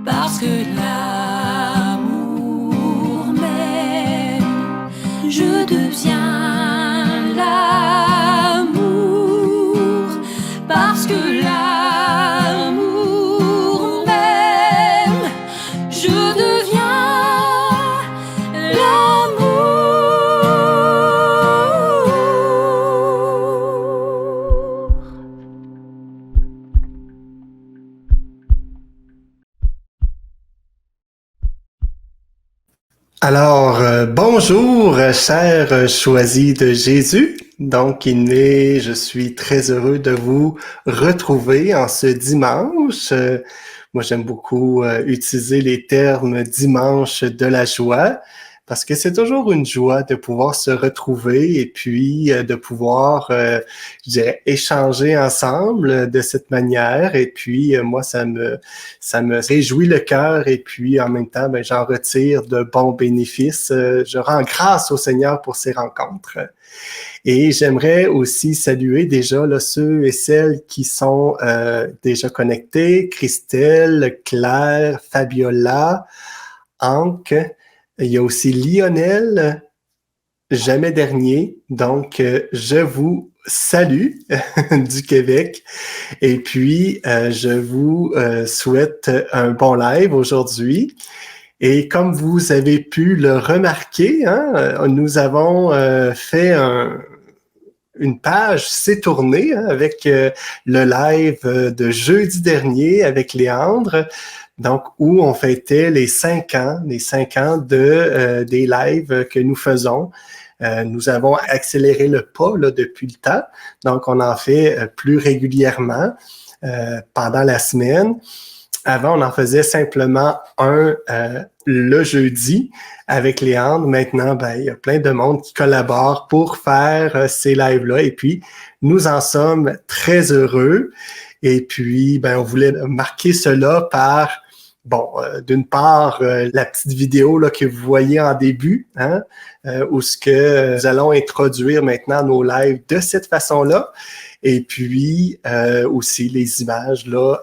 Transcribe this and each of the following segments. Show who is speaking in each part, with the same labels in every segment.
Speaker 1: Parce que l'amour m'aime, je deviens l'amour. Parce que l'amour m'aime, je deviens l'amour.
Speaker 2: Alors, bonjour, chers choisis de Jésus. Donc, je suis très heureux de vous retrouver en ce dimanche. Moi, j'aime beaucoup utiliser les termes dimanche de la joie parce que c'est toujours une joie de pouvoir se retrouver et puis de pouvoir, je dirais, échanger ensemble de cette manière. Et puis, moi, ça me réjouit le cœur et puis en même temps, ben, j'en retire de bons bénéfices. Je rends grâce au Seigneur pour ces rencontres. Et j'aimerais aussi saluer déjà là, ceux et celles qui sont déjà connectés, Christelle, Claire, Fabiola, Anque, il y a aussi Lionel, jamais dernier. Donc, je vous salue du Québec. Et puis, je vous souhaite un bon live aujourd'hui. Et comme vous avez pu le remarquer, hein, nous avons fait une page s'est tournée hein, avec le live de jeudi dernier avec Léandre, donc où on fêtait les 5 ans des lives que nous faisons. Nous avons accéléré le pas là, depuis le temps, donc on en fait plus régulièrement pendant la semaine. Avant, on en faisait simplement un le jeudi avec Léandre. Maintenant, ben, il y a plein de monde qui collabore pour faire ces lives-là. Et puis, nous en sommes très heureux. Et puis, ben, on voulait marquer cela par, bon, d'une part, la petite vidéo là, que vous voyez en début, hein, où ce que nous allons introduire maintenant nos lives de cette façon-là. Et puis aussi les images là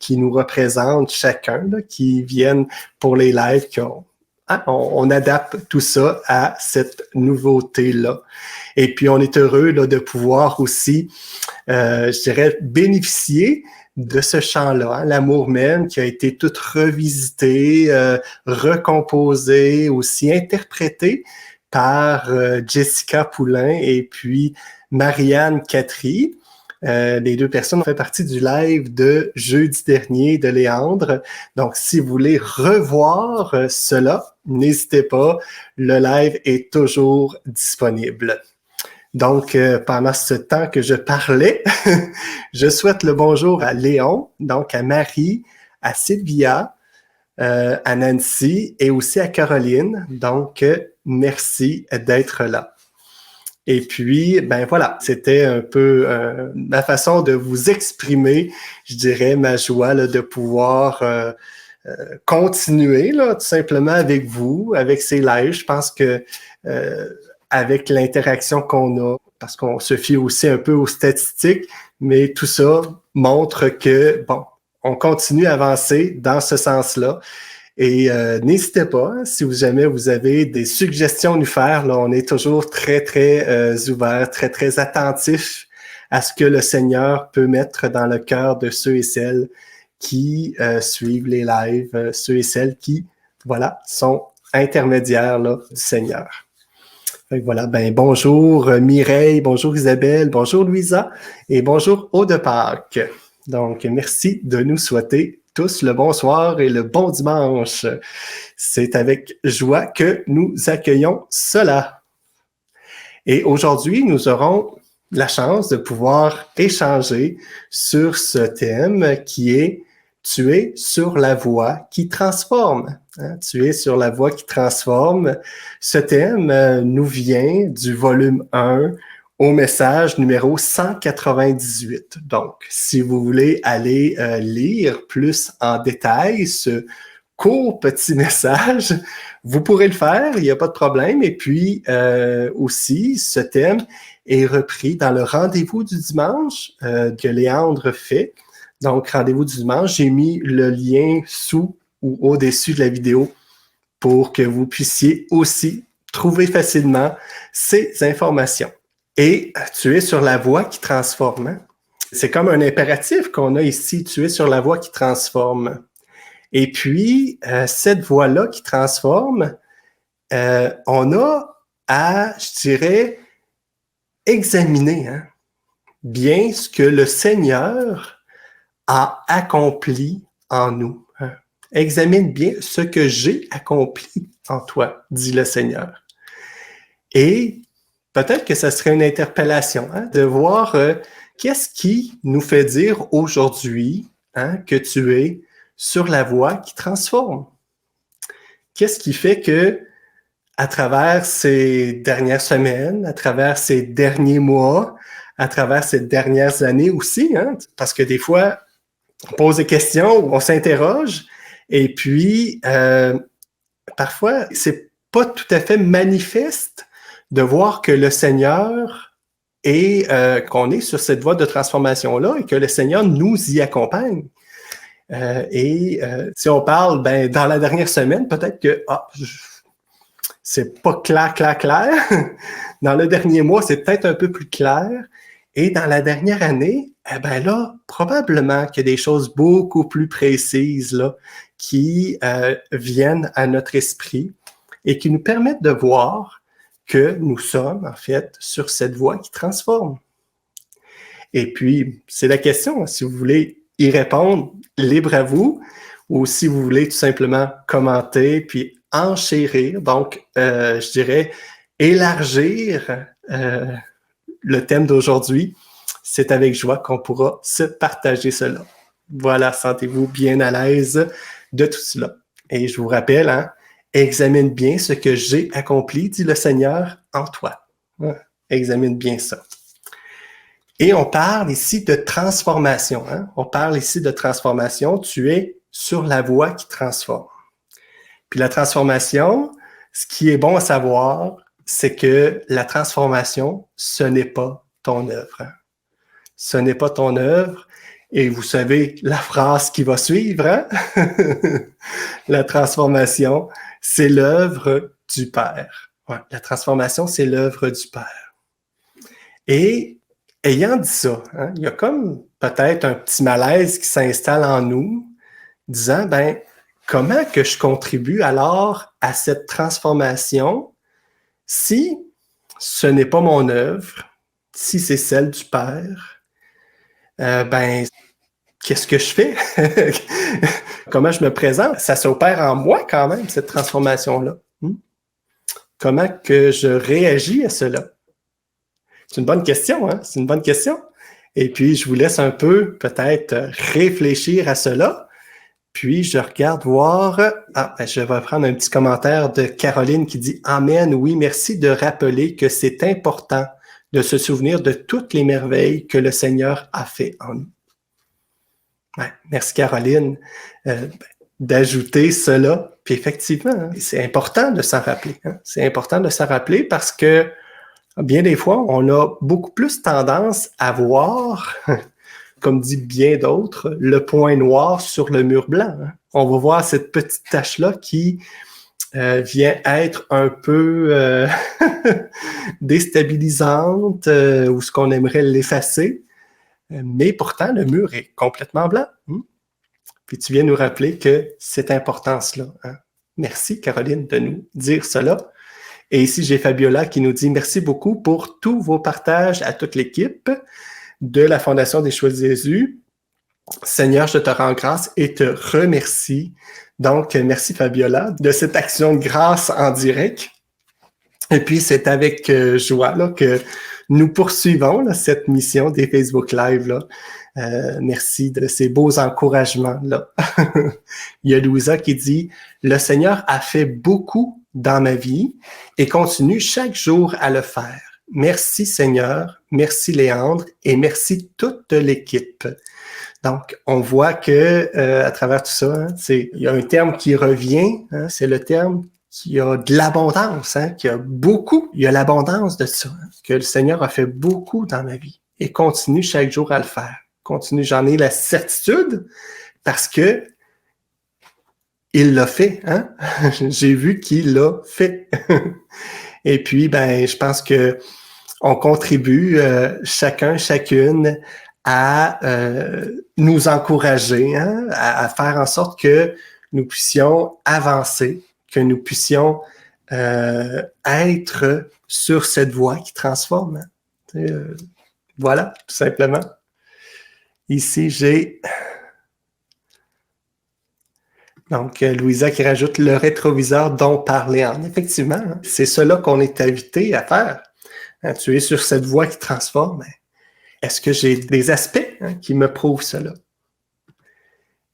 Speaker 2: qui nous représentent chacun, là, qui viennent pour les lives, on adapte tout ça à cette nouveauté-là. Et puis on est heureux là, de pouvoir aussi, je dirais, bénéficier de ce chant-là, hein, l'amour même, qui a été tout revisité, recomposé, aussi interprété par Jessica Poulain et puis Marianne Catry. Les deux personnes ont fait partie du live de jeudi dernier de Léandre. Donc, si vous voulez revoir cela, n'hésitez pas. Le live est toujours disponible. Donc, pendant ce temps que je parlais, je souhaite le bonjour à Léon, donc à Marie, à Sylvia, à Nancy et aussi à Caroline. Donc, merci d'être là. Et puis, ben voilà, c'était un peu ma façon de vous exprimer, je dirais, ma joie là, de pouvoir continuer là, tout simplement avec vous, avec ces lives. Je pense que avec l'interaction qu'on a, parce qu'on se fie aussi un peu aux statistiques, mais tout ça montre que, bon, on continue à avancer dans ce sens-là. Et n'hésitez pas, hein, si jamais vous avez des suggestions à nous faire, là, on est toujours très, très ouverts, très, très attentifs à ce que le Seigneur peut mettre dans le cœur de ceux et celles qui suivent les lives, ceux et celles qui, voilà, sont intermédiaires là, du Seigneur. Donc, voilà, ben bonjour Mireille, bonjour Isabelle, bonjour Louisa et bonjour Aude Pâques. Donc, merci de nous souhaiter tous le bonsoir et le bon dimanche. C'est avec joie que nous accueillons cela. Et aujourd'hui, nous aurons la chance de pouvoir échanger sur ce thème qui est « Tu es sur la voie qui transforme ». Tu es sur la voie qui transforme. Ce thème nous vient du volume 1 au message numéro 198. Donc, si vous voulez aller lire plus en détail ce court petit message, vous pourrez le faire, il n'y a pas de problème. Et puis aussi, ce thème est repris dans le rendez-vous du dimanche que Léandre fait. Donc, rendez-vous du dimanche, j'ai mis le lien sous ou au-dessus de la vidéo pour que vous puissiez aussi trouver facilement ces informations. Et tu es sur la voie qui transforme. Hein? C'est comme un impératif qu'on a ici, tu es sur la voie qui transforme. Et puis, cette voie-là qui transforme, on a à, je dirais, examiner bien ce que le Seigneur a accompli en nous. Hein? Examine bien ce que j'ai accompli en toi, dit le Seigneur. Et peut-être que ça serait une interpellation de voir qu'est-ce qui nous fait dire aujourd'hui que tu es sur la voie qui transforme. Qu'est-ce qui fait que à travers ces dernières semaines, à travers ces derniers mois, à travers ces dernières années aussi, parce que des fois, on pose des questions, on s'interroge, et puis parfois, c'est pas tout à fait manifeste de voir que le Seigneur est, qu'on est sur cette voie de transformation-là et que le Seigneur nous y accompagne. Si on parle, dans la dernière semaine, peut-être que c'est pas clair. Dans le dernier mois, c'est peut-être un peu plus clair. Et dans la dernière année, là, probablement qu'il y a des choses beaucoup plus précises là, qui viennent à notre esprit et qui nous permettent de voir que nous sommes, en fait, sur cette voie qui transforme. Et puis, c'est la question, si vous voulez y répondre, libre à vous, ou si vous voulez tout simplement commenter, puis enchérir, donc, je dirais, élargir le thème d'aujourd'hui, c'est avec joie qu'on pourra se partager cela. Voilà, sentez-vous bien à l'aise de tout cela. Et je vous rappelle, examine bien ce que j'ai accompli, dit le Seigneur, en toi. Examine bien ça. Et on parle ici de transformation. On parle ici de transformation. Tu es sur la voie qui transforme. Puis la transformation, ce qui est bon à savoir, c'est que la transformation, ce n'est pas ton œuvre. Ce n'est pas ton œuvre. Et vous savez la phrase qui va suivre, La transformation, c'est l'œuvre du Père. Ouais, la transformation, c'est l'œuvre du Père. Et ayant dit ça, il y a comme peut-être un petit malaise qui s'installe en nous, disant, comment que je contribue alors à cette transformation si ce n'est pas mon œuvre, si c'est celle du Père? Qu'est-ce que je fais? Comment je me présente? Ça s'opère en moi quand même, cette transformation-là. Comment que je réagis à cela? C'est une bonne question, C'est une bonne question. Et puis, je vous laisse un peu peut-être réfléchir à cela. Puis, je regarde voir... je vais prendre un petit commentaire de Caroline qui dit « Amen, oui, merci de rappeler que c'est important de se souvenir de toutes les merveilles que le Seigneur a fait en nous. » Merci Caroline d'ajouter cela. Puis effectivement, c'est important de s'en rappeler. C'est important de s'en rappeler parce que bien des fois, on a beaucoup plus tendance à voir, comme dit bien d'autres, le point noir sur le mur blanc. On va voir cette petite tache-là qui vient être un peu déstabilisante ou ce qu'on aimerait l'effacer. Mais pourtant, le mur est complètement blanc. Puis tu viens nous rappeler que c'est important cela. Merci Caroline de nous dire cela. Et ici, j'ai Fabiola qui nous dit « Merci beaucoup pour tous vos partages à toute l'équipe de la Fondation des Choix de Jésus. Seigneur, je te rends grâce et te remercie. » Donc, merci Fabiola de cette action de grâce en direct. Et puis, c'est avec joie là, que nous poursuivons là, cette mission des Facebook Live. Là. Merci de ces beaux encouragements-là. Il y a Louisa qui dit « Le Seigneur a fait beaucoup dans ma vie et continue chaque jour à le faire. Merci Seigneur, merci Léandre et merci toute l'équipe. » Donc, on voit que à travers tout ça, il y a un terme qui revient, c'est le terme qui a de l'abondance, qui a beaucoup, il y a l'abondance de ça, que le Seigneur a fait beaucoup dans ma vie et continue chaque jour à le faire. continue, j'en ai la certitude parce que il l'a fait, hein? J'ai vu qu'il l'a fait. Et puis, ben, je pense que on contribue chacun, chacune à nous encourager, hein, à faire en sorte que nous puissions avancer, que nous puissions être sur cette voie qui transforme. Hein. Voilà, tout simplement. Ici, j'ai... Donc, Louisa qui rajoute le rétroviseur dont parlait en. Effectivement, hein, c'est cela qu'on est invité à faire. Hein, tu es sur cette voie qui transforme. Est-ce que j'ai des aspects qui me prouvent cela?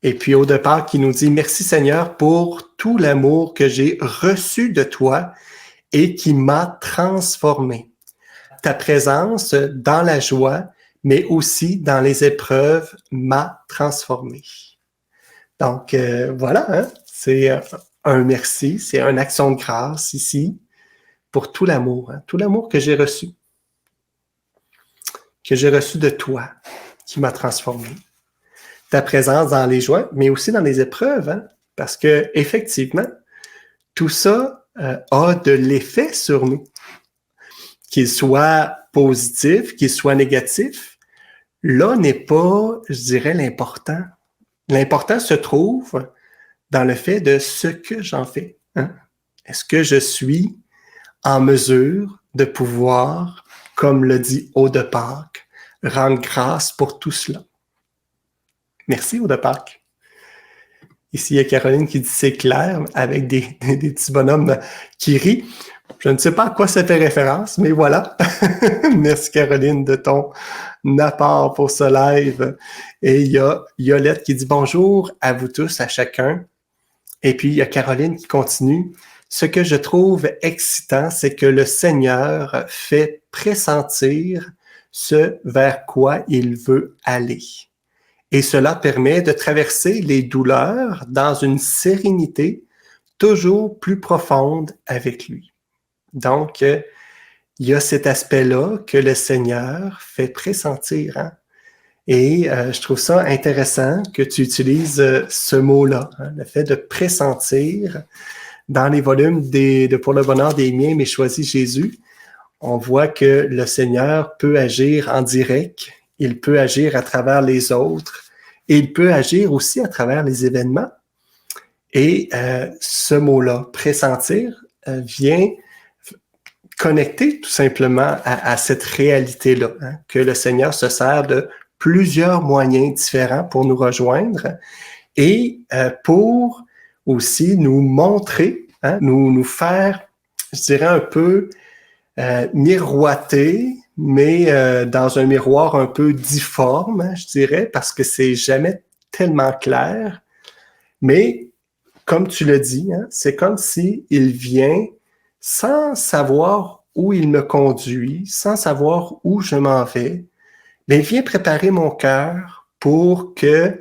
Speaker 2: Et puis, au départ, qui nous dit « Merci Seigneur pour tout l'amour que j'ai reçu de toi et qui m'a transformé. Ta présence dans la joie, mais aussi dans les épreuves, m'a transformé. » Donc, voilà, hein? C'est un merci, c'est une action de grâce ici pour tout l'amour que j'ai reçu de toi, qui m'a transformé. Ta présence dans les joies, mais aussi dans les épreuves, hein? Parce que effectivement, tout ça a de l'effet sur nous. Qu'il soit positif, qu'il soit négatif, là n'est pas, je dirais, l'important. L'important se trouve dans le fait de ce que j'en fais. Hein? Est-ce que je suis en mesure de pouvoir, comme le dit Aude de Pâques, rendre grâce pour tout cela? Merci, Aude de Pâques. Ici, il y a Caroline qui dit c'est clair, avec des petits bonhommes qui rient. Je ne sais pas à quoi ça fait référence, mais voilà. Merci, Caroline, de ton apport pour ce live. Et il y a Yolette qui dit bonjour à vous tous, à chacun. Et puis, il y a Caroline qui continue. Ce que je trouve excitant, c'est que le Seigneur fait pressentir ce vers quoi il veut aller. Et cela permet de traverser les douleurs dans une sérénité toujours plus profonde avec lui. Donc, il y a cet aspect-là que le Seigneur fait pressentir. Hein? Et je trouve ça intéressant que tu utilises ce mot-là, hein, le fait de pressentir. Dans les volumes de Pour le bonheur des miens, mais choisis Jésus, on voit que le Seigneur peut agir en direct, il peut agir à travers les autres, et il peut agir aussi à travers les événements. Et ce mot-là, pressentir, vient connecter tout simplement à cette réalité-là, hein, que le Seigneur se sert de plusieurs moyens différents pour nous rejoindre et pour aussi nous montrer, hein, nous faire, je dirais un peu miroiter, mais dans un miroir un peu difforme, hein, je dirais, parce que c'est jamais tellement clair. Mais comme tu le dis, hein, c'est comme si il vient sans savoir où il me conduit, sans savoir où je m'en vais, mais il vient préparer mon cœur pour que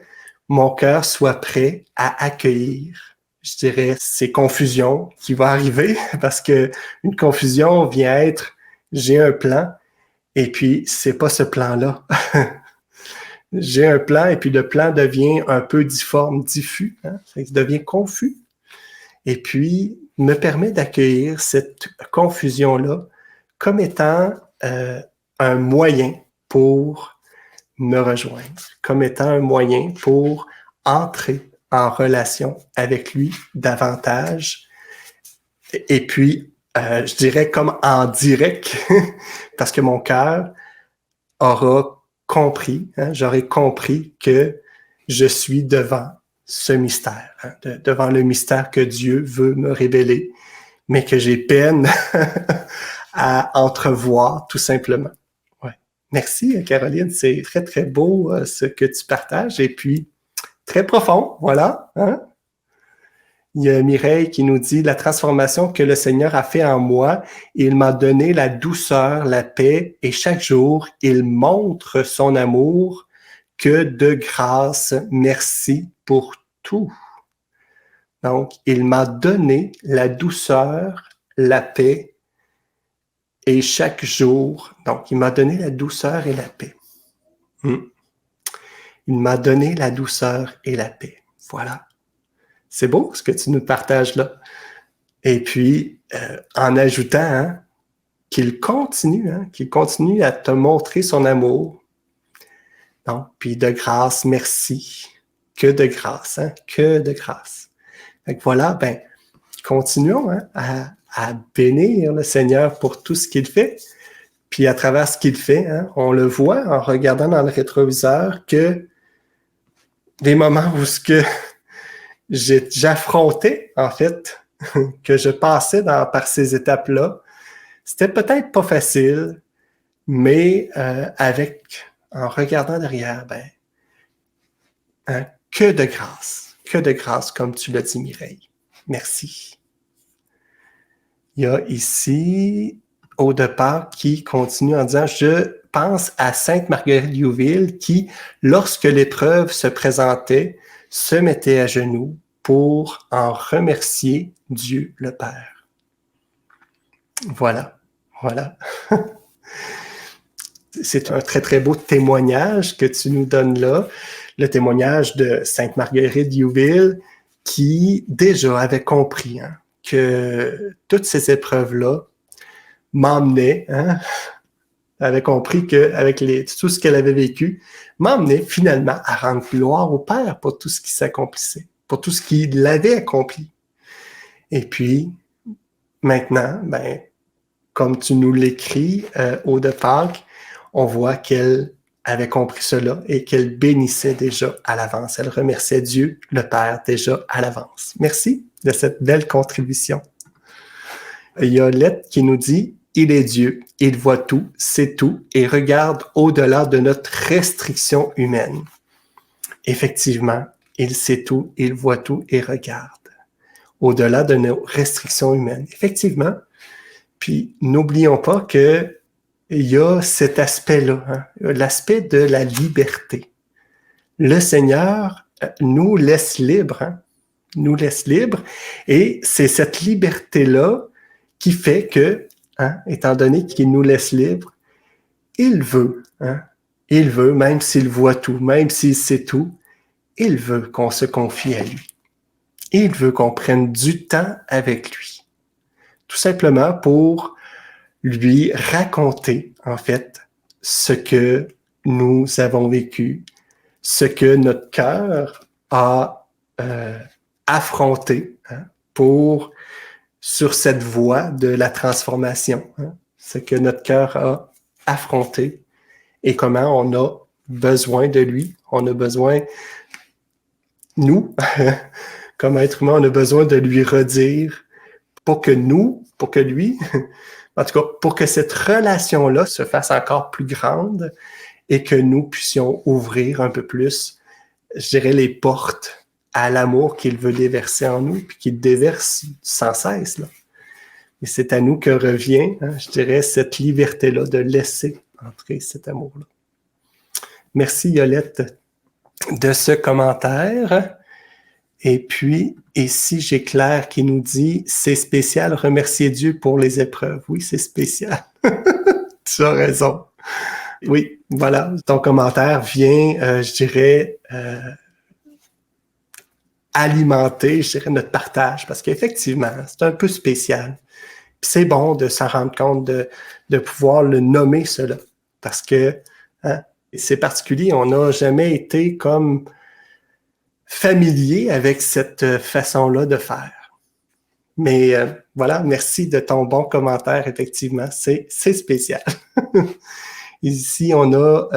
Speaker 2: mon cœur soit prêt à accueillir, je dirais, ces confusions qui vont arriver, parce que une confusion vient être j'ai un plan, et puis c'est pas ce plan-là. J'ai un plan, et puis le plan devient un peu difforme, diffus, hein? Ça devient confus. Et puis, me permet d'accueillir cette confusion-là comme étant un moyen pour me rejoindre, comme étant un moyen pour entrer en relation avec lui davantage. Et puis, je dirais comme en direct, parce que mon cœur aura compris, hein, j'aurai compris que je suis devant ce mystère, hein, devant le mystère que Dieu veut me révéler, mais que j'ai peine à entrevoir tout simplement. Ouais. Merci Caroline, c'est très très beau ce que tu partages et puis très profond, voilà. Hein? Il y a Mireille qui nous dit « La transformation que le Seigneur a fait en moi, il m'a donné la douceur, la paix, et chaque jour, il montre son amour. Que de grâce, merci pour tout. » Donc, il m'a donné la douceur, la paix, et chaque jour, donc il m'a donné la douceur et la paix. Il m'a donné la douceur et la paix. Voilà. C'est beau ce que tu nous partages là. Et puis, en ajoutant qu'il continue à te montrer son amour. Donc, puis de grâce, merci. Que de grâce, que de grâce. Fait que voilà, continuons à bénir le Seigneur pour tout ce qu'il fait. Puis à travers ce qu'il fait, on le voit en regardant dans le rétroviseur que des moments où j'affrontais, en fait, que je passais par ces étapes-là, c'était peut-être pas facile, mais en regardant derrière, que de grâce, comme tu l'as dit, Mireille. Merci. Il y a ici, au départ, qui continue en disant « Je pense à Sainte Marguerite Youville qui, lorsque l'épreuve se présentait, se mettait à genoux pour en remercier Dieu le Père. » Voilà. C'est un très, très beau témoignage que tu nous donnes là, le témoignage de Sainte Marguerite Youville qui déjà avait compris que toutes ces épreuves-là m'emmenaient, avait compris qu'avec tout ce qu'elle avait vécu, m'emmenait finalement à rendre gloire au Père pour tout ce qui s'accomplissait, pour tout ce qu'il avait accompli. Et puis, maintenant, comme tu nous l'écris au de Pâques, on voit qu'elle avait compris cela et qu'elle bénissait déjà à l'avance. Elle remerciait Dieu, le Père, déjà à l'avance. Merci de cette belle contribution. Il y a Lette qui nous dit « Il est Dieu, il voit tout, sait tout et regarde au-delà de notre restriction humaine. » Effectivement, il sait tout, il voit tout et regarde au-delà de nos restrictions humaines. Effectivement, puis n'oublions pas que il y a cet aspect-là, l'aspect de la liberté. Le Seigneur nous laisse libres, et c'est cette liberté-là qui fait que, étant donné qu'il nous laisse libres, il veut, même s'il voit tout, même s'il sait tout, il veut qu'on se confie à lui. Il veut qu'on prenne du temps avec lui. Tout simplement pour lui raconter, en fait, ce que nous avons vécu, ce que notre cœur a affronté sur cette voie de la transformation, ce que notre cœur a affronté et comment on a besoin de lui, on a besoin, nous, comme être humain, on a besoin de lui redire pour que lui, en tout cas, pour que cette relation-là se fasse encore plus grande et que nous puissions ouvrir un peu plus, je dirais, les portes à l'amour qu'il veut déverser en nous, puis qu'il déverse sans cesse, là. Et c'est à nous que revient, je dirais, cette liberté-là de laisser entrer cet amour-là. Merci, Yolette, de ce commentaire. Et puis, ici, j'ai Claire qui nous dit « C'est spécial, remercier Dieu pour les épreuves. » Oui, c'est spécial. Tu as raison. Oui, voilà. Ton commentaire vient, je dirais, alimenter, je dirais, notre partage. Parce qu'effectivement, c'est un peu spécial. Puis c'est bon de s'en rendre compte, de pouvoir le nommer cela. Parce que c'est particulier, on n'a jamais été comme familier avec cette façon-là de faire. Mais voilà, merci de ton bon commentaire, effectivement, c'est spécial. Ici, on a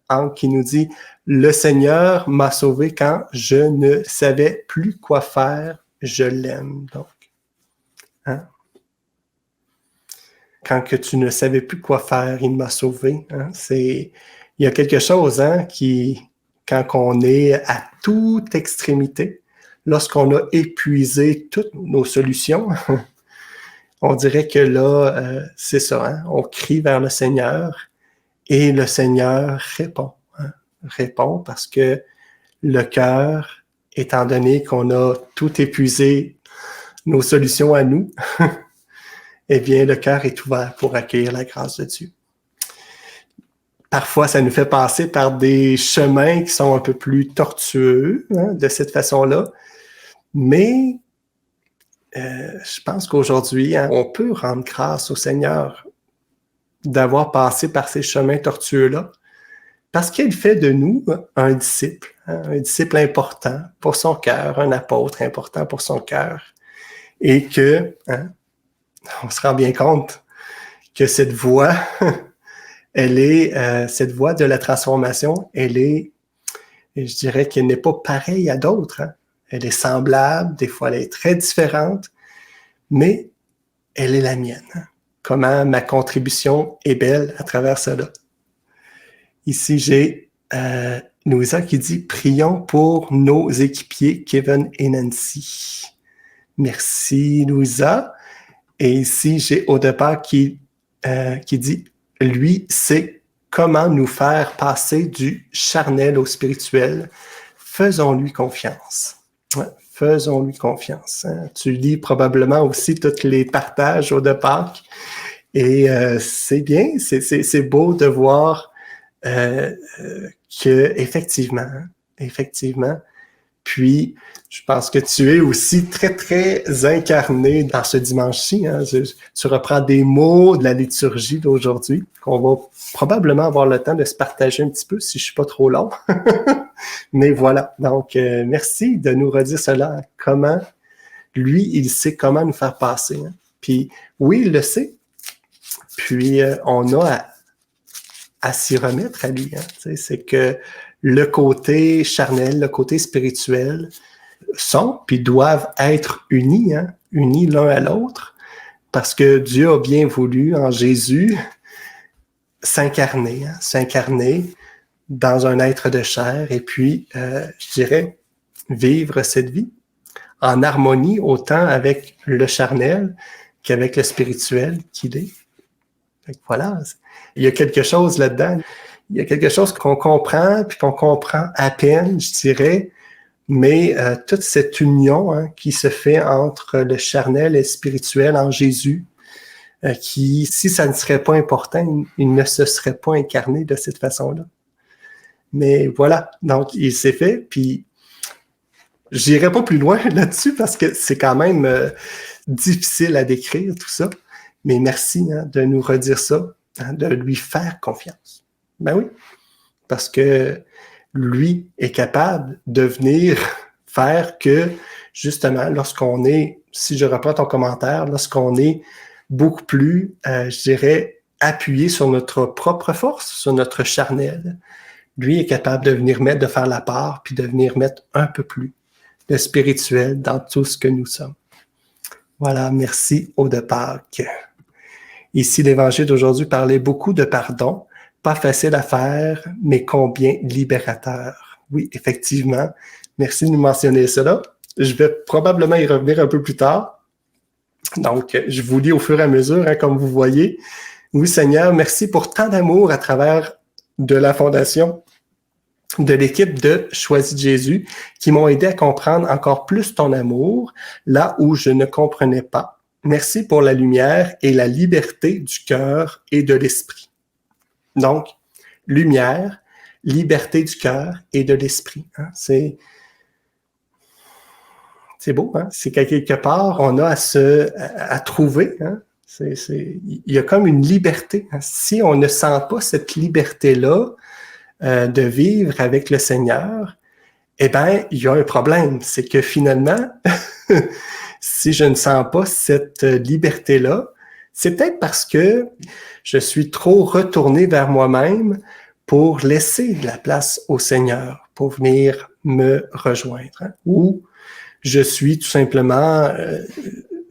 Speaker 2: Anne qui nous dit « Le Seigneur m'a sauvé quand je ne savais plus quoi faire, je l'aime. » Donc, quand que tu ne savais plus quoi faire, il m'a sauvé. Il y a quelque chose quand on est à toute extrémité, lorsqu'on a épuisé toutes nos solutions, on dirait que là, c'est ça, on crie vers le Seigneur et le Seigneur répond. Répond parce que le cœur, étant donné qu'on a tout épuisé nos solutions à nous, eh bien, le cœur est ouvert pour accueillir la grâce de Dieu. parfois, ça nous fait passer par des chemins qui sont un peu plus tortueux, hein, de cette façon-là. Mais je pense qu'aujourd'hui, hein, on peut rendre grâce au Seigneur d'avoir passé par ces chemins tortueux-là, parce qu'il fait de nous un disciple important pour son cœur, un apôtre important pour son cœur, et que, hein, on se rend bien compte que cette voie, cette voie de la transformation, je dirais qu'elle n'est pas pareille à d'autres. Hein. Elle est semblable, des fois elle est très différente, mais elle est la mienne. Hein. Comment ma contribution est belle à travers cela. Ici, j'ai Louisa qui dit « Prions pour nos équipiers Kevin et Nancy ». Merci, Louisa. Et ici, j'ai Audepart qui dit « Lui sait comment nous faire passer du charnel au spirituel. Faisons-lui confiance. » Ouais, faisons-lui confiance. Hein. Tu lis probablement aussi tous les partages Audepart. Et c'est bien, c'est beau de voir que effectivement, puis je pense que tu es aussi très, très incarné dans ce dimanche-ci. Hein. Tu reprends des mots de la liturgie d'aujourd'hui qu'on va probablement avoir le temps de se partager un petit peu si je suis pas trop long. Mais voilà, donc merci de nous redire cela. Comment, lui, il sait comment nous faire passer. Hein. Puis oui, il le sait. Puis on a à s'y remettre à lui. Hein. C'est que le côté charnel, le côté spirituel sont puis doivent être unis, hein, unis l'un à l'autre, parce que Dieu a bien voulu en Jésus s'incarner dans un être de chair et puis, je dirais, vivre cette vie en harmonie autant avec le charnel qu'avec le spirituel qu'il est. Fait que voilà, il y a quelque chose là-dedans. Il y a quelque chose qu'on comprend, puis qu'on comprend à peine, je dirais, mais toute cette union hein, qui se fait entre le charnel et le spirituel en Jésus, qui, si ça ne serait pas important, il ne se serait pas incarné de cette façon-là. Mais voilà, donc il s'est fait, puis j'irai pas plus loin là-dessus parce que c'est quand même difficile à décrire tout ça. Mais merci hein, de nous redire ça, hein, de lui faire confiance. Ben oui, parce que lui est capable de venir faire que, justement, lorsqu'on est, si je reprends ton commentaire, lorsqu'on est beaucoup plus, je dirais, appuyé sur notre propre force, sur notre charnel, lui est capable de venir de faire la part, puis de venir mettre un peu plus de spirituel dans tout ce que nous sommes. Voilà, merci Audepart. Ici, l'Évangile d'aujourd'hui parlait beaucoup de pardon, pas facile à faire, mais combien libérateur. Oui, effectivement. Merci de nous mentionner cela. Je vais probablement y revenir un peu plus tard. Donc, je vous lis au fur et à mesure, hein, comme vous voyez. Oui, Seigneur, merci pour tant d'amour à travers de la Fondation, de l'équipe de Choisis de Jésus, qui m'ont aidé à comprendre encore plus ton amour, là où je ne comprenais pas. Merci pour la lumière et la liberté du cœur et de l'esprit. Donc, lumière, liberté du cœur et de l'esprit. Hein? C'est beau, hein? C'est qu'à quelque part, on a à trouver. Hein? Il y a comme une liberté. Hein? Si on ne sent pas cette liberté-là de vivre avec le Seigneur, eh bien, il y a un problème. C'est que finalement, si je ne sens pas cette liberté-là, c'est peut-être parce que je suis trop retourné vers moi-même pour laisser de la place au Seigneur, pour venir me rejoindre. Hein? Ou je suis tout simplement,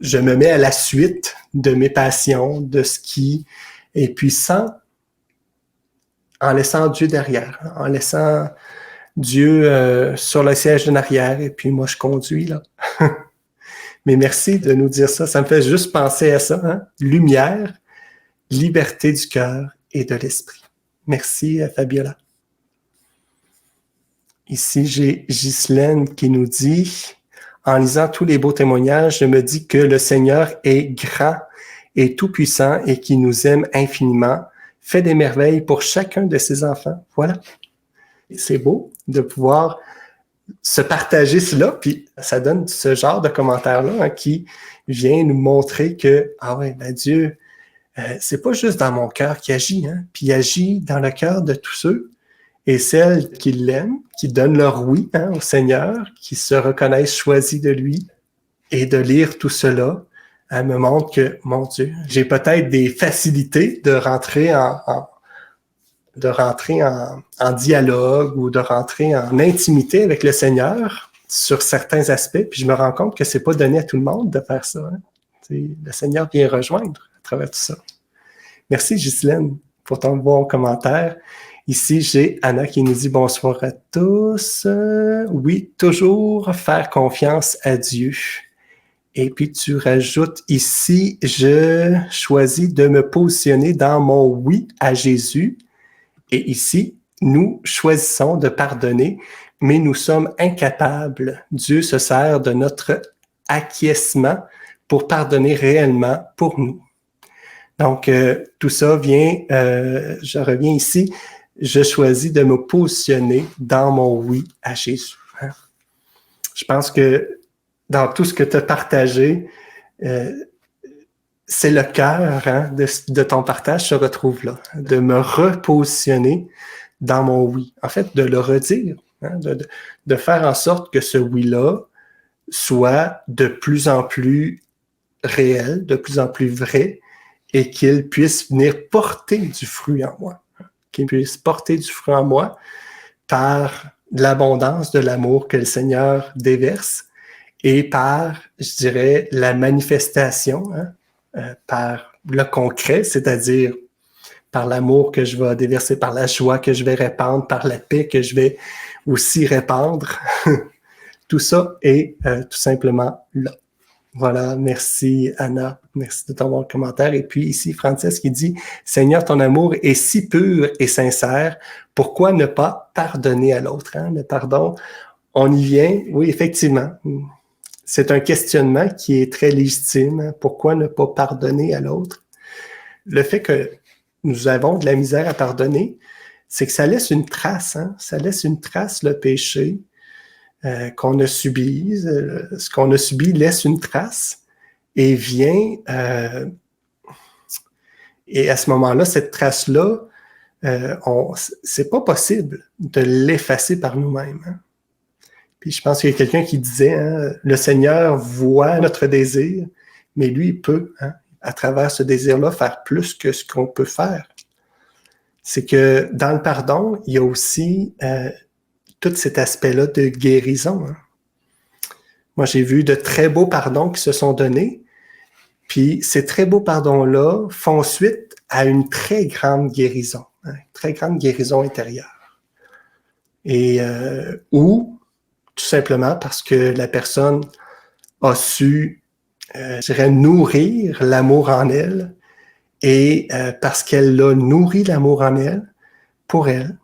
Speaker 2: je me mets à la suite de mes passions, de ce qui est puissant, en laissant Dieu derrière, hein? En laissant Dieu sur le siège de arrière, et puis moi je conduis là. Mais merci de nous dire ça. Ça me fait juste penser à ça. Hein? Lumière, liberté du cœur et de l'esprit. Merci, Fabiola. Ici, j'ai Ghislaine qui nous dit, en lisant tous les beaux témoignages, je me dis que le Seigneur est grand et tout-puissant et qu'il nous aime infiniment. fait des merveilles pour chacun de ses enfants. Voilà. Et c'est beau de pouvoir se partager cela, puis ça donne ce genre de commentaire-là hein, qui vient nous montrer que, ah ouais, ben Dieu, c'est pas juste dans mon cœur qu'il agit, hein, puis il agit dans le cœur de tous ceux et celles qui l'aiment, qui donnent leur oui hein, au Seigneur, qui se reconnaissent choisis de lui. Et de lire tout cela, elle me montre que, mon Dieu, j'ai peut-être des facilités de rentrer en dialogue ou de rentrer en intimité avec le Seigneur sur certains aspects, puis je me rends compte que c'est pas donné à tout le monde de faire ça. Hein. Le Seigneur vient rejoindre à travers tout ça. Merci Ghislaine pour ton bon commentaire. Ici, j'ai Anna qui nous dit bonsoir à tous. Oui, toujours faire confiance à Dieu. Et puis tu rajoutes ici, je choisis de me positionner dans mon oui à Jésus. Et ici, nous choisissons de pardonner, mais nous sommes incapables. Dieu se sert de notre acquiescement pour pardonner réellement pour nous. Donc, tout ça vient, je reviens ici, je choisis de me positionner dans mon oui à Jésus. Hein? Je pense que dans tout ce que tu as partagé, c'est le cœur hein, de ton partage se retrouve là, de me repositionner dans mon oui. En fait, de le redire, hein, de faire en sorte que ce oui-là soit de plus en plus réel, de plus en plus vrai, et qu'il puisse venir porter du fruit en moi. Qu'il puisse porter du fruit en moi par l'abondance de l'amour que le Seigneur déverse et par, je dirais, la manifestation, hein, par le concret, c'est-à-dire par l'amour que je vais déverser, par la joie que je vais répandre, par la paix que je vais aussi répandre. Tout ça est tout simplement là. Voilà, merci Anna, merci de ton bon commentaire. Et puis ici, Frances qui dit « Seigneur, ton amour est si pur et sincère, pourquoi ne pas pardonner à l'autre? Hein? » Le pardon, on y vient, oui, effectivement. C'est un questionnement qui est très légitime. Hein? Pourquoi ne pas pardonner à l'autre? Le fait que nous avons de la misère à pardonner, c'est que ça laisse une trace. Hein? Ça laisse une trace, le péché. Qu'on a subi, ce qu'on a subi laisse une trace et vient, et à ce moment-là, cette trace-là, c'est pas possible de l'effacer par nous-mêmes. Hein. Puis je pense qu'il y a quelqu'un qui disait, hein, le Seigneur voit notre désir, mais lui, il peut, hein, à travers ce désir-là, faire plus que ce qu'on peut faire. C'est que dans le pardon, il y a aussi tout cet aspect-là de guérison. Hein. Moi, j'ai vu de très beaux pardons qui se sont donnés, puis ces très beaux pardons-là font suite à une très grande guérison, hein, une très grande guérison intérieure. Et ou tout simplement parce que la personne a su, je dirais, nourrir l'amour en elle, et parce qu'elle a nourri l'amour en elle, pour elle,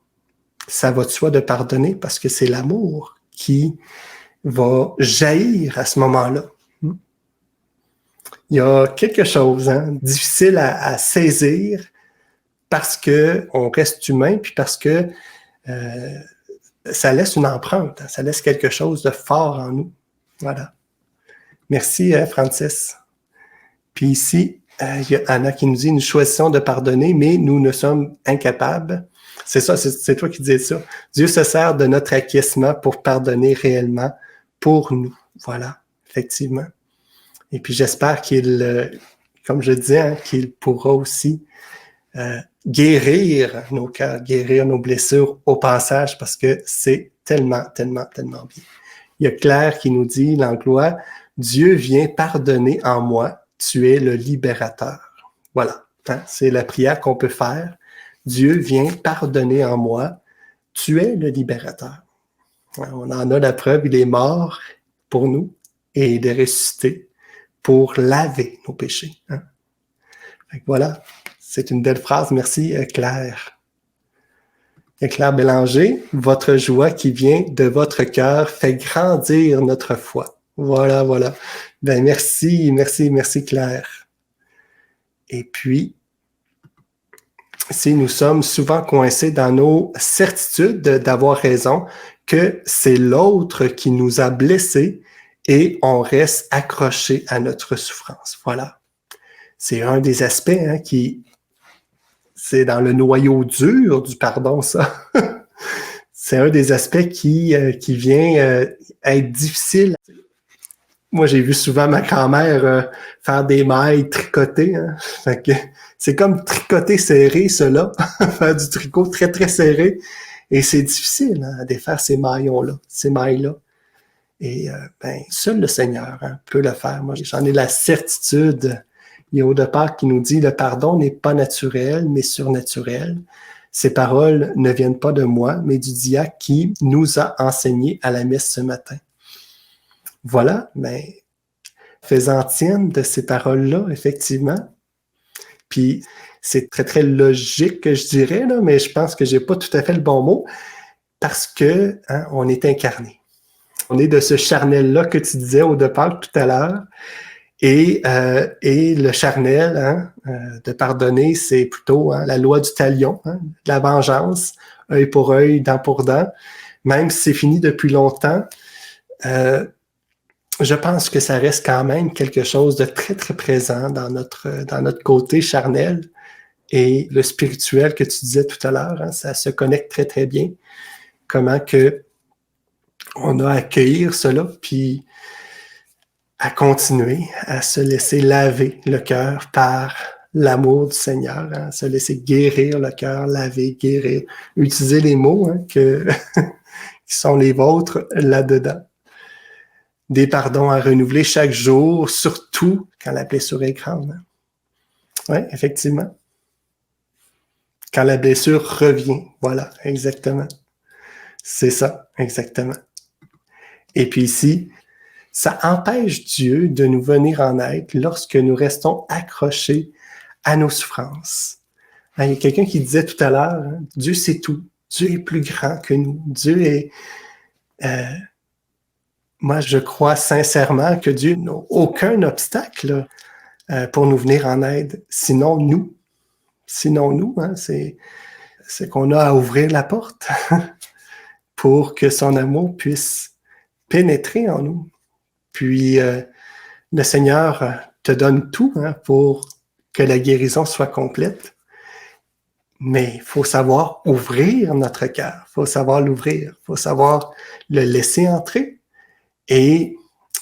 Speaker 2: ça va de soi de pardonner parce que c'est l'amour qui va jaillir à ce moment-là. Il y a quelque chose hein, difficile à saisir parce qu'on reste humain puis parce que ça laisse une empreinte, ça laisse quelque chose de fort en nous. Voilà. Merci, Francis. Puis ici, il y a Anna qui nous dit « Nous choisissons de pardonner, mais nous ne sommes incapables. » C'est ça, c'est toi qui disais ça. Dieu se sert de notre acquiescement pour pardonner réellement pour nous. Voilà, effectivement. Et puis j'espère qu'il, comme je disais, hein, qu'il pourra aussi guérir nos cœurs, guérir nos blessures au passage, parce que c'est tellement, tellement, tellement bien. Il y a Claire qui nous dit, Langlois, « Dieu vient pardonner en moi, tu es le libérateur. » Voilà, hein, c'est la prière qu'on peut faire. Dieu vient pardonner en moi, tu es le libérateur. On en a la preuve, il est mort pour nous et il est ressuscité pour laver nos péchés. Hein? Voilà, c'est une belle phrase. Merci Claire. Et Claire Bélanger, votre joie qui vient de votre cœur fait grandir notre foi. Voilà, voilà. Ben merci, merci, merci Claire. Et puis, si nous sommes souvent coincés dans nos certitudes d'avoir raison, que c'est l'autre qui nous a blessés et on reste accroché à notre souffrance. Voilà. C'est un des aspects c'est dans le noyau dur du pardon, ça. C'est un des aspects qui vient être difficile. Moi, j'ai vu souvent ma grand-mère faire des mailles tricotées. Hein. Fait que c'est comme tricoter serré, cela. Faire du tricot très, très serré. Et c'est difficile à défaire ces maillons-là, ces mailles-là. Et seul le Seigneur peut le faire. Moi, j'en ai la certitude. Il y a au départ qui nous dit, le pardon n'est pas naturel, mais surnaturel. Ces paroles ne viennent pas de moi, mais du diacre qui nous a enseigné à la messe ce matin. Voilà, mais faisant tienne de ces paroles-là, effectivement. Puis c'est très, très logique, je dirais, là, mais je pense que j'ai pas tout à fait le bon mot, parce que on est incarné. On est de ce charnel-là que tu disais au départ tout à l'heure. Et le charnel, de pardonner, c'est plutôt la loi du talion, de la vengeance, œil pour œil, dent pour dent. Même si c'est fini depuis longtemps, je pense que ça reste quand même quelque chose de très, très présent dans notre côté charnel. Et le spirituel que tu disais tout à l'heure, ça se connecte très, très bien. Comment que on a à accueillir cela, puis à continuer à se laisser laver le cœur par l'amour du Seigneur, se laisser guérir le cœur, laver, guérir, utiliser les mots qui sont les vôtres là-dedans. Des pardons à renouveler chaque jour, surtout quand la blessure est grande. Oui, effectivement. Quand la blessure revient, voilà, exactement. C'est ça, exactement. Et puis ici, ça empêche Dieu de nous venir en aide lorsque nous restons accrochés à nos souffrances. Il y a quelqu'un qui disait tout à l'heure, Dieu sait tout. Dieu est plus grand que nous. Dieu est... moi, je crois sincèrement que Dieu n'a aucun obstacle pour nous venir en aide, sinon nous. Sinon nous, c'est qu'on a à ouvrir la porte pour que son amour puisse pénétrer en nous. Puis, le Seigneur te donne tout pour que la guérison soit complète. Mais il faut savoir ouvrir notre cœur. Il faut savoir l'ouvrir. Il faut savoir le laisser entrer. Et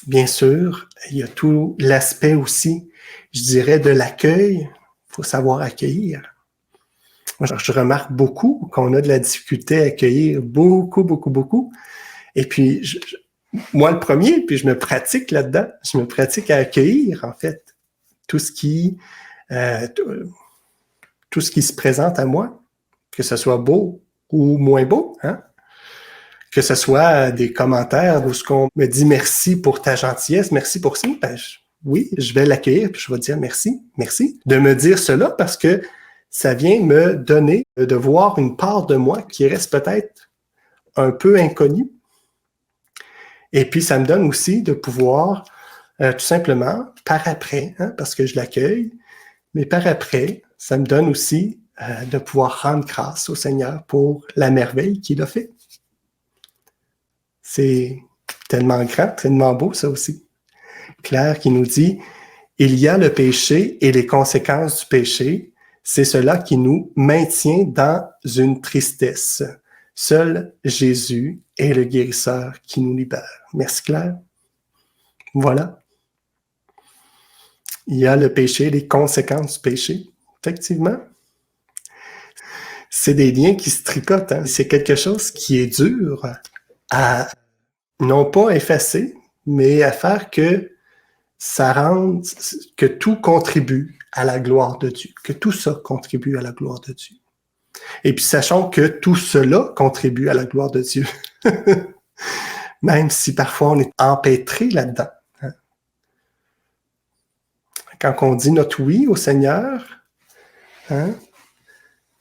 Speaker 2: bien sûr, il y a tout l'aspect aussi, je dirais, de l'accueil. Il faut savoir accueillir. Moi, je remarque beaucoup qu'on a de la difficulté à accueillir beaucoup, beaucoup, beaucoup. Et puis, moi, le premier, puis je me pratique là-dedans. Je me pratique à accueillir, en fait, tout ce qui se présente à moi, que ce soit beau ou moins beau, que ce soit des commentaires où ce qu'on me dit merci pour ta gentillesse, merci pour ça, oui, je vais l'accueillir, puis je vais dire merci, merci de me dire cela parce que ça vient me donner de voir une part de moi qui reste peut-être un peu inconnue. Et puis, ça me donne aussi de pouvoir, tout simplement, par après, parce que je l'accueille, mais par après, ça me donne aussi de pouvoir rendre grâce au Seigneur pour la merveille qu'il a fait. C'est tellement grand, tellement beau, ça aussi. Claire qui nous dit, il y a le péché et les conséquences du péché, c'est cela qui nous maintient dans une tristesse. Seul Jésus est le guérisseur qui nous libère. Merci Claire. Voilà. Il y a le péché, les conséquences du péché. Effectivement. C'est des liens qui se tricotent. C'est quelque chose qui est dur à, non pas effacer, mais à faire que ça rende, que tout contribue à la gloire de Dieu. Que tout ça contribue à la gloire de Dieu. Et puis, sachons que tout cela contribue à la gloire de Dieu. Même si parfois on est empêtré là-dedans. Quand on dit notre oui au Seigneur,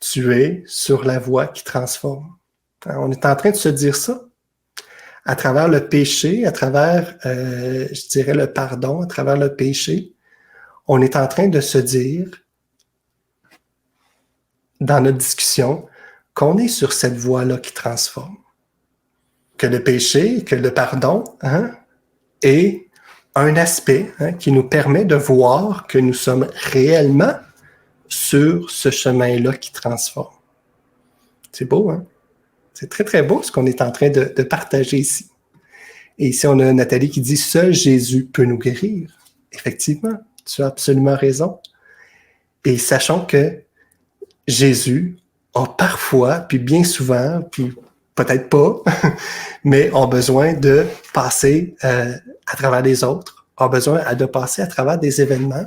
Speaker 2: tu es sur la voie qui transforme. On est en train de se dire ça. À travers le péché, à travers, je dirais, le pardon, à travers le péché, on est en train de se dire dans notre discussion qu'on est sur cette voie-là qui transforme. Que le péché, que le pardon est un aspect qui nous permet de voir que nous sommes réellement sur ce chemin-là qui transforme. C'est beau, hein? C'est très, très beau ce qu'on est en train de partager ici. Et ici, on a Nathalie qui dit « Seul Jésus peut nous guérir ». Effectivement, tu as absolument raison. Et sachons que Jésus a parfois, puis bien souvent, puis peut-être pas, mais a besoin de passer à travers les autres, a besoin de passer à travers des événements,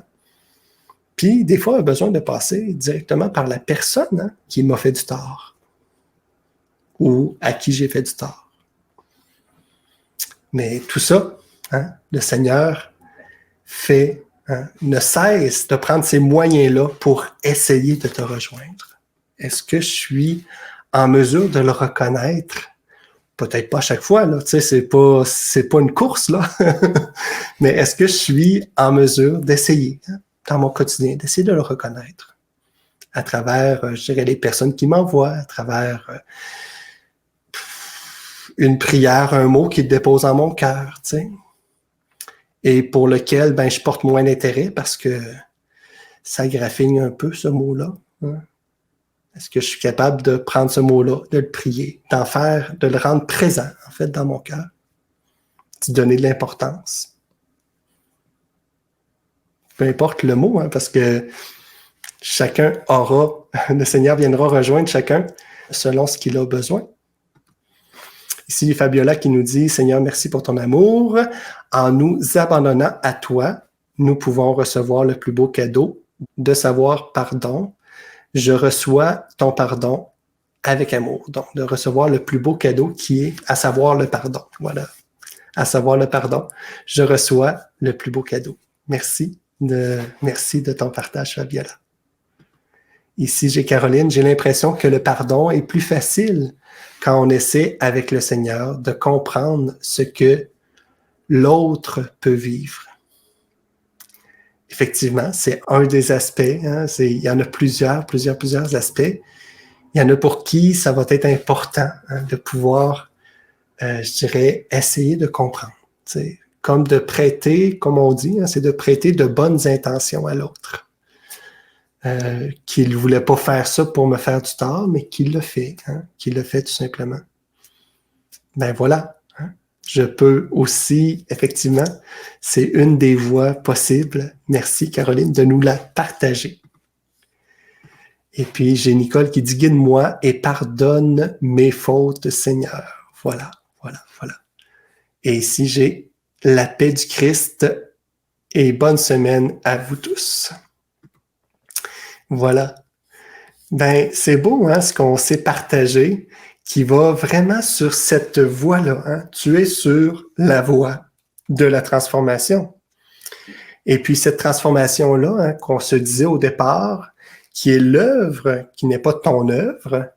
Speaker 2: puis des fois a besoin de passer directement par la personne qui m'a fait du tort ou à qui j'ai fait du tort. Mais tout ça, le Seigneur ne cesse de prendre ces moyens-là pour essayer de te rejoindre. Est-ce que je suis en mesure de le reconnaître? Peut-être pas à chaque fois, là, tu sais, c'est pas une course, là. Mais est-ce que je suis en mesure d'essayer, dans mon quotidien, d'essayer de le reconnaître? À travers, je dirais, les personnes qui m'envoient, à travers une prière, un mot qui dépose en mon cœur, tu sais. Et pour lequel, je porte moins d'intérêt parce que ça graffigne un peu, ce mot-là. Est-ce que je suis capable de prendre ce mot-là, de le prier, de le rendre présent, en fait, dans mon cœur, d'y donner de l'importance? Peu importe le mot, parce que le Seigneur viendra rejoindre chacun selon ce qu'il a besoin. Ici, Fabiola qui nous dit « Seigneur, merci pour ton amour. En nous abandonnant à toi, nous pouvons recevoir le plus beau cadeau de savoir pardon. Je reçois ton pardon avec amour. » Donc, de recevoir le plus beau cadeau qui est à savoir le pardon. Voilà. À savoir le pardon. Je reçois le plus beau cadeau. Merci de ton partage, Fabiola. Ici, j'ai Caroline. J'ai l'impression que le pardon est plus facile quand on essaie avec le Seigneur de comprendre ce que l'autre peut vivre. Effectivement, c'est un des aspects. Il y en a plusieurs aspects. Il y en a pour qui ça va être important de pouvoir, je dirais, essayer de comprendre. Comme de prêter, comme on dit, c'est de prêter de bonnes intentions à l'autre. Qu'il ne voulait pas faire ça pour me faire du tort, mais qu'il le fait, qu'il le fait tout simplement. Voilà. Je peux aussi, effectivement, c'est une des voies possibles. Merci, Caroline, de nous la partager. Et puis, j'ai Nicole qui dit « Guide-moi et pardonne mes fautes, Seigneur. » Voilà. Et ici, j'ai « La paix du Christ et bonne semaine à vous tous. » Voilà. C'est beau, ce qu'on s'est partagé, qui va vraiment sur cette voie-là. Tu es sur la voie de la transformation. Et puis cette transformation-là, qu'on se disait au départ, qui est l'œuvre, qui n'est pas ton œuvre,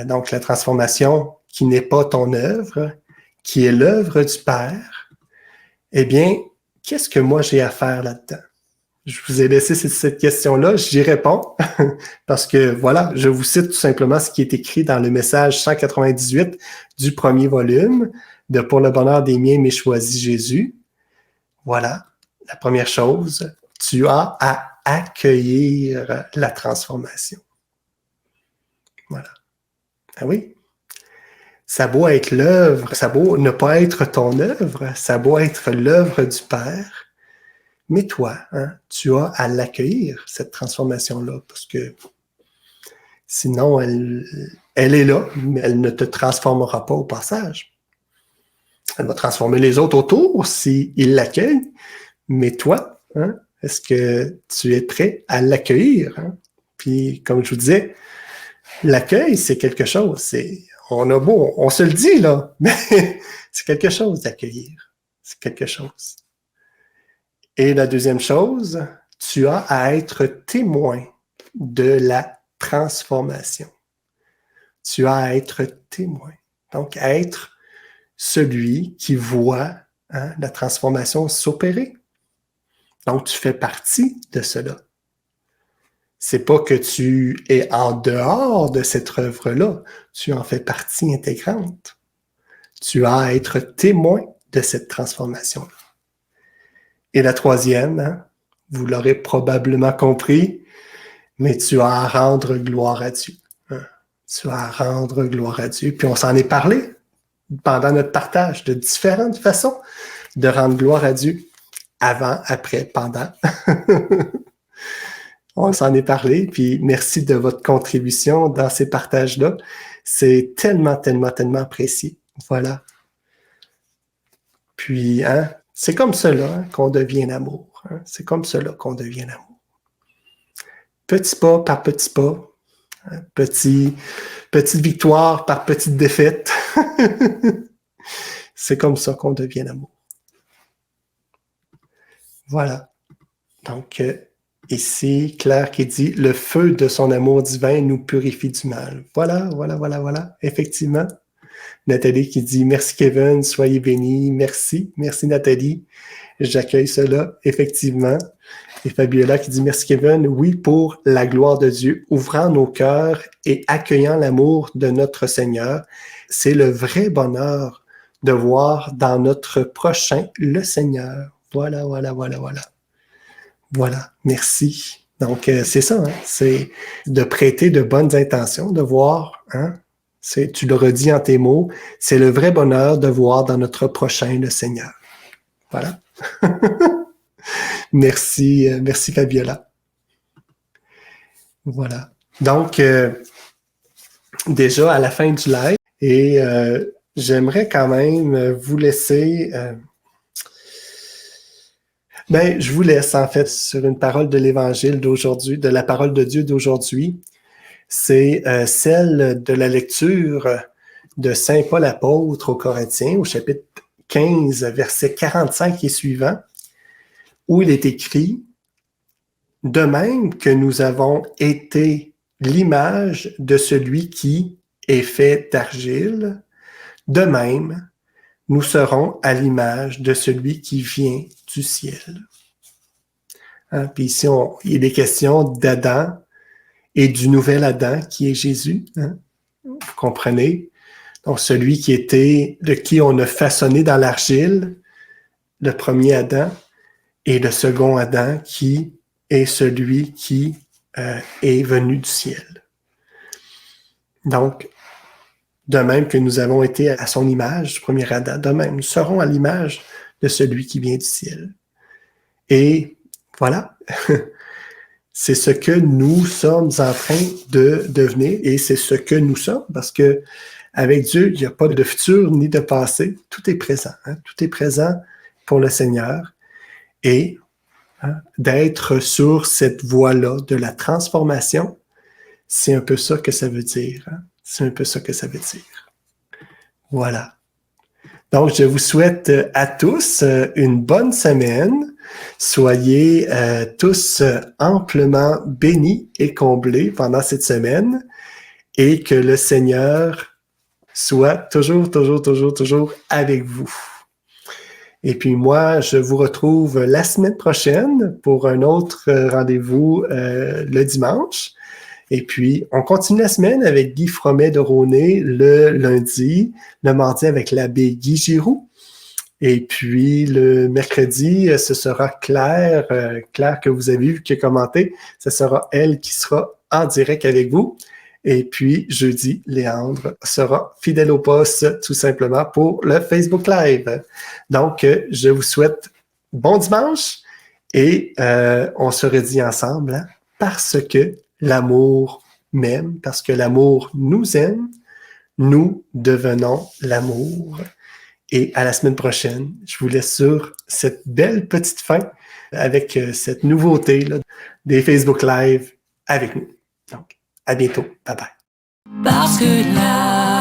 Speaker 2: donc la transformation qui n'est pas ton œuvre, qui est l'œuvre du Père, eh bien, qu'est-ce que moi j'ai à faire là-dedans? Je vous ai laissé cette question-là, j'y réponds, parce que voilà, je vous cite tout simplement ce qui est écrit dans le message 198 du premier volume de « Pour le bonheur des miens, m'est choisi Jésus ». Voilà, la première chose, tu as à accueillir la transformation. Voilà. Ah oui? Ça a beau être l'œuvre, ça a beau ne pas être ton œuvre, ça a beau être l'œuvre du Père, mais toi, tu as à l'accueillir, cette transformation-là, parce que sinon, elle est là, mais elle ne te transformera pas au passage. Elle va transformer les autres autour s'ils l'accueillent, mais toi, est-ce que tu es prêt à l'accueillir? Puis, comme je vous disais, l'accueil, c'est quelque chose. On se le dit, là, mais c'est quelque chose d'accueillir. C'est quelque chose. Et la deuxième chose, tu as à être témoin de la transformation. Tu as à être témoin. Donc, à être celui qui voit la transformation s'opérer. Donc, tu fais partie de cela. C'est pas que tu es en dehors de cette œuvre-là, tu en fais partie intégrante. Tu as à être témoin de cette transformation-là. Et la troisième, hein, vous l'aurez probablement compris, mais tu as à rendre gloire à Dieu. Hein. Tu as à rendre gloire à Dieu. Puis on s'en est parlé pendant notre partage de différentes façons de rendre gloire à Dieu. Avant, après, pendant. On s'en est parlé, puis merci de votre contribution dans ces partages-là. C'est tellement, tellement, tellement apprécié. Voilà. Puis, hein, c'est comme cela hein, qu'on devient l'amour. Hein. C'est comme cela qu'on devient l'amour. Petit pas par petit pas, hein, petite victoire par petite défaite. C'est comme ça qu'on devient l'amour. Voilà. Donc, ici, Claire qui dit « Le feu de son amour divin nous purifie du mal. » Voilà. Effectivement. Nathalie qui dit « Merci Kevin, soyez bénis. » Merci Nathalie. J'accueille cela, effectivement. Et Fabiola qui dit « Merci Kevin. Oui, pour la gloire de Dieu, ouvrant nos cœurs et accueillant l'amour de notre Seigneur. C'est le vrai bonheur de voir dans notre prochain le Seigneur. » Voilà. Voilà, merci. Donc, c'est ça, hein? C'est de prêter de bonnes intentions, de voir, hein? Tu le redis en tes mots, c'est le vrai bonheur de voir dans notre prochain le Seigneur. Voilà. Merci Fabiola. Voilà. Donc, déjà à la fin du live, et j'aimerais quand même vous laisser... je vous laisse en fait sur une parole de l'Évangile d'aujourd'hui, de la parole de Dieu d'aujourd'hui. C'est celle de la lecture de Saint Paul apôtre aux Corinthiens, au chapitre 15, verset 45 et suivant, où il est écrit « De même que nous avons été l'image de celui qui est fait d'argile, de même, nous serons à l'image de celui qui vient du ciel. » Hein? Puis ici, il est question d'Adam et du nouvel Adam qui est Jésus. Hein? Vous comprenez? Donc, celui de qui on a façonné dans l'argile, le premier Adam, et le second Adam qui est celui qui est venu du ciel. Donc, de même que nous avons été à son image, du premier Adam, de même, nous serons à l'image de celui qui vient du ciel. Et voilà, c'est ce que nous sommes en train de devenir et c'est ce que nous sommes parce que avec Dieu, il n'y a pas de futur ni de passé, tout est présent. Hein? Tout est présent pour le Seigneur et hein, d'être sur cette voie-là de la transformation, c'est un peu ça que ça veut dire. Hein? C'est un peu ça que ça veut dire. Voilà. Donc, je vous souhaite à tous une bonne semaine. Soyez tous amplement bénis et comblés pendant cette semaine et que le Seigneur soit toujours avec vous. Et puis moi, je vous retrouve la semaine prochaine pour un autre rendez-vous le dimanche. Et puis, on continue la semaine avec Guy Fromet de Rosnay le lundi, le mardi avec l'abbé Guy Giroux. Et puis, le mercredi, ce sera Claire que vous avez vu, qui a commenté. Ce sera elle qui sera en direct avec vous. Et puis, jeudi, Léandre sera fidèle au poste, tout simplement, pour le Facebook Live. Donc, je vous souhaite bon dimanche et on se redit ensemble hein, parce que l'amour m'aime, parce que l'amour nous aime, nous devenons l'amour. Et à la semaine prochaine, je vous laisse sur cette belle petite fin avec cette nouveauté là, des Facebook Live avec nous. Donc, à bientôt. Bye bye.
Speaker 1: Parce que là